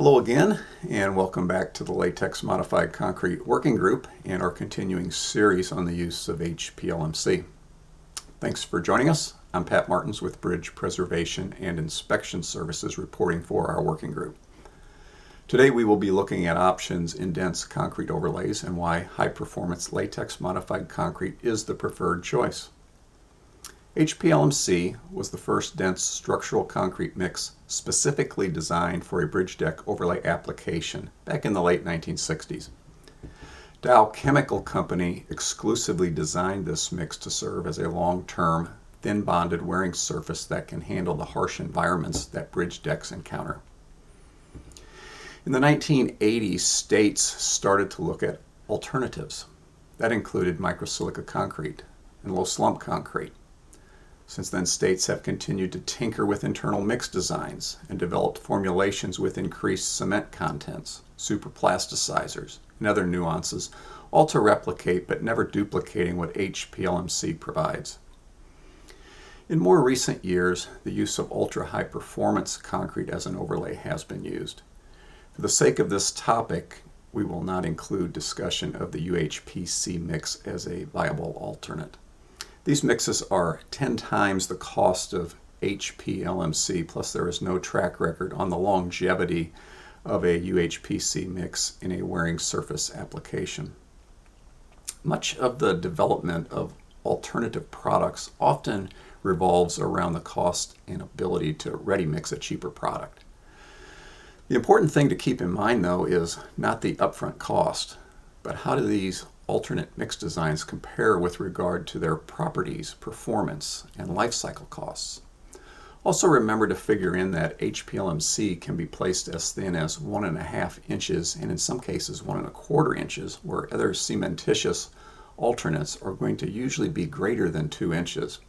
Hello again, and welcome back to the Latex Modified Concrete Working Group and our continuing series on the use of HPLMC. Thanks for joining us. I'm Pat Martins with Bridge Preservation and Inspection Services reporting for our working group. Today we will be looking at options in dense concrete overlays and why high-performance latex modified concrete is the preferred choice. HPLMC was the first dense structural concrete mix specifically designed for a bridge deck overlay application back in the late 1960s. Dow Chemical Company exclusively designed this mix to serve as a long-term, thin-bonded wearing surface that can handle the harsh environments that bridge decks encounter. In the 1980s, states started to look at alternatives. That included microsilica concrete and low-slump concrete. Since then, states have continued to tinker with internal mix designs and developed formulations with increased cement contents, superplasticizers, and other nuances, all to replicate but never duplicating what HPLMC provides. In more recent years, the use of ultra-high performance concrete as an overlay has been used. For the sake of this topic, we will not include discussion of the UHPC mix as a viable alternate. These mixes are 10 times the cost of HPLMC, plus there is no track record on the longevity of a UHPC mix in a wearing surface application. Much of the development of alternative products often revolves around the cost and ability to ready mix a cheaper product. The important thing to keep in mind, though, is not the upfront cost, but how do these alternate mix designs compare with regard to their properties, performance, and life cycle costs. Also remember to figure in that HPLMC can be placed as thin as 1.5 inches and in some cases 1.25 inches, where other cementitious alternates are going to usually be greater than 2 inches.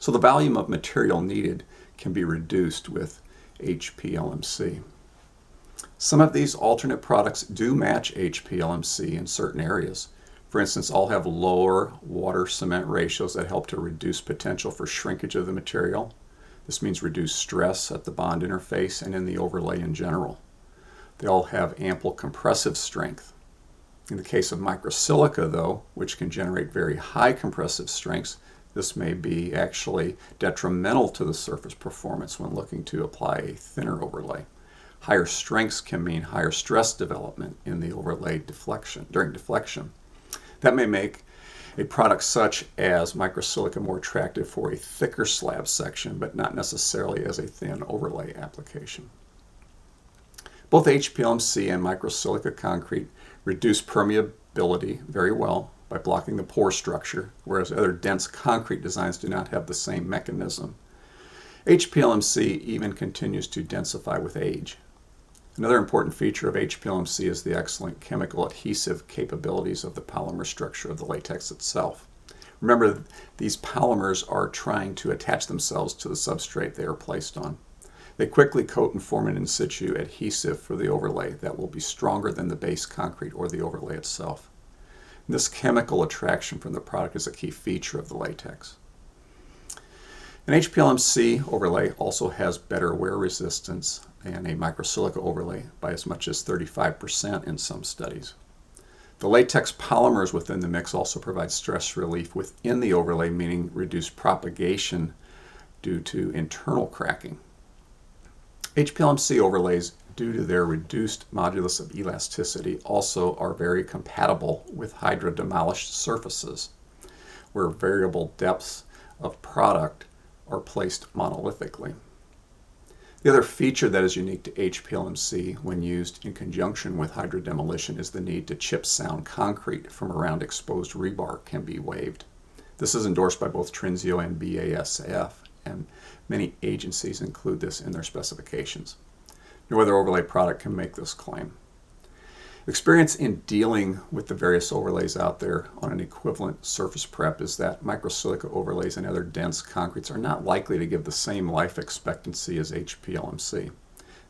So the volume of material needed can be reduced with HPLMC. Some of these alternate products do match HPLMC in certain areas. For instance, all have lower water-cement ratios that help to reduce potential for shrinkage of the material. This means reduced stress at the bond interface and in the overlay in general. They all have ample compressive strength. In the case of microsilica, though, which can generate very high compressive strengths, this may be actually detrimental to the surface performance when looking to apply a thinner overlay. Higher strengths can mean higher stress development in the overlay during deflection. That may make a product such as microsilica more attractive for a thicker slab section, but not necessarily as a thin overlay application. Both HPLMC and microsilica concrete reduce permeability very well by blocking the pore structure, whereas other dense concrete designs do not have the same mechanism. HPLMC even continues to densify with age. Another important feature of HPLMC is the excellent chemical adhesive capabilities of the polymer structure of the latex itself. Remember, these polymers are trying to attach themselves to the substrate they are placed on. They quickly coat and form an in situ adhesive for the overlay that will be stronger than the base concrete or the overlay itself. And this chemical attraction from the product is a key feature of the latex. An HPLMC overlay also has better wear resistance than a microsilica overlay by as much as 35% in some studies. The latex polymers within the mix also provide stress relief within the overlay, meaning reduced propagation due to internal cracking. HPLMC overlays, due to their reduced modulus of elasticity, also are very compatible with hydro-demolished surfaces, where variable depths of product are placed monolithically. The other feature that is unique to HPLMC when used in conjunction with hydrodemolition is the need to chip sound concrete from around exposed rebar can be waived. This is endorsed by both Trinzio and BASF, and many agencies include this in their specifications. No other overlay product can make this claim. Experience in dealing with the various overlays out there on an equivalent surface prep is that microsilica overlays and other dense concretes are not likely to give the same life expectancy as HPLMC.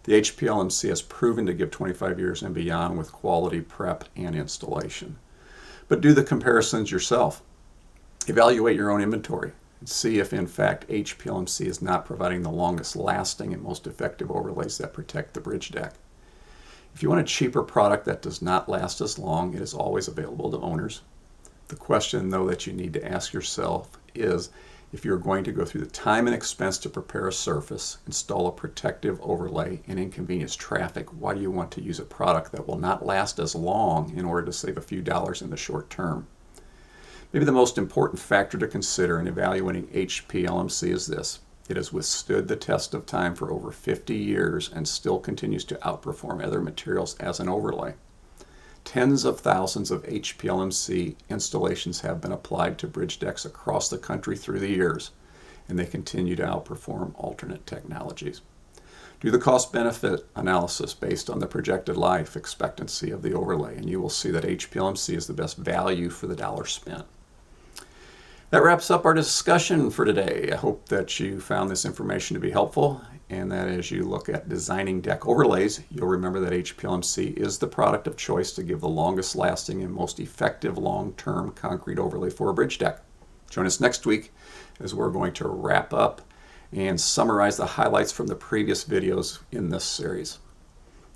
The HPLMC has proven to give 25 years and beyond with quality prep and installation. But do the comparisons yourself. Evaluate your own inventory and see if in fact HPLMC is not providing the longest lasting and most effective overlays that protect the bridge deck. If you want a cheaper product that does not last as long, it is always available to owners. The question, though, that you need to ask yourself is, if you're going to go through the time and expense to prepare a surface, install a protective overlay, and inconvenience traffic, why do you want to use a product that will not last as long in order to save a few dollars in the short term? Maybe the most important factor to consider in evaluating HPLMC is this: it has withstood the test of time for over 50 years and still continues to outperform other materials as an overlay. Tens of thousands of HPLMC installations have been applied to bridge decks across the country through the years, and they continue to outperform alternate technologies. Do the cost-benefit analysis based on the projected life expectancy of the overlay, and you will see that HPLMC is the best value for the dollar spent. That wraps up our discussion for today. I hope that you found this information to be helpful, and that as you look at designing deck overlays, you'll remember that HPLMC is the product of choice to give the longest lasting and most effective long-term concrete overlay for a bridge deck. Join us next week as we're going to wrap up and summarize the highlights from the previous videos in this series.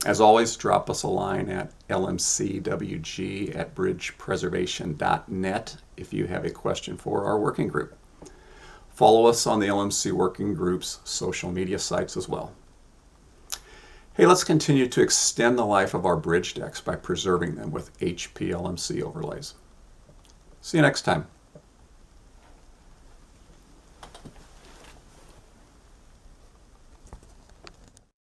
As always, drop us a line at lmcwg@bridgepreservation.net if you have a question for our working group. Follow us on the LMC Working Group's social media sites as well. Hey, let's continue to extend the life of our bridge decks by preserving them with HPLMC overlays. See you next time.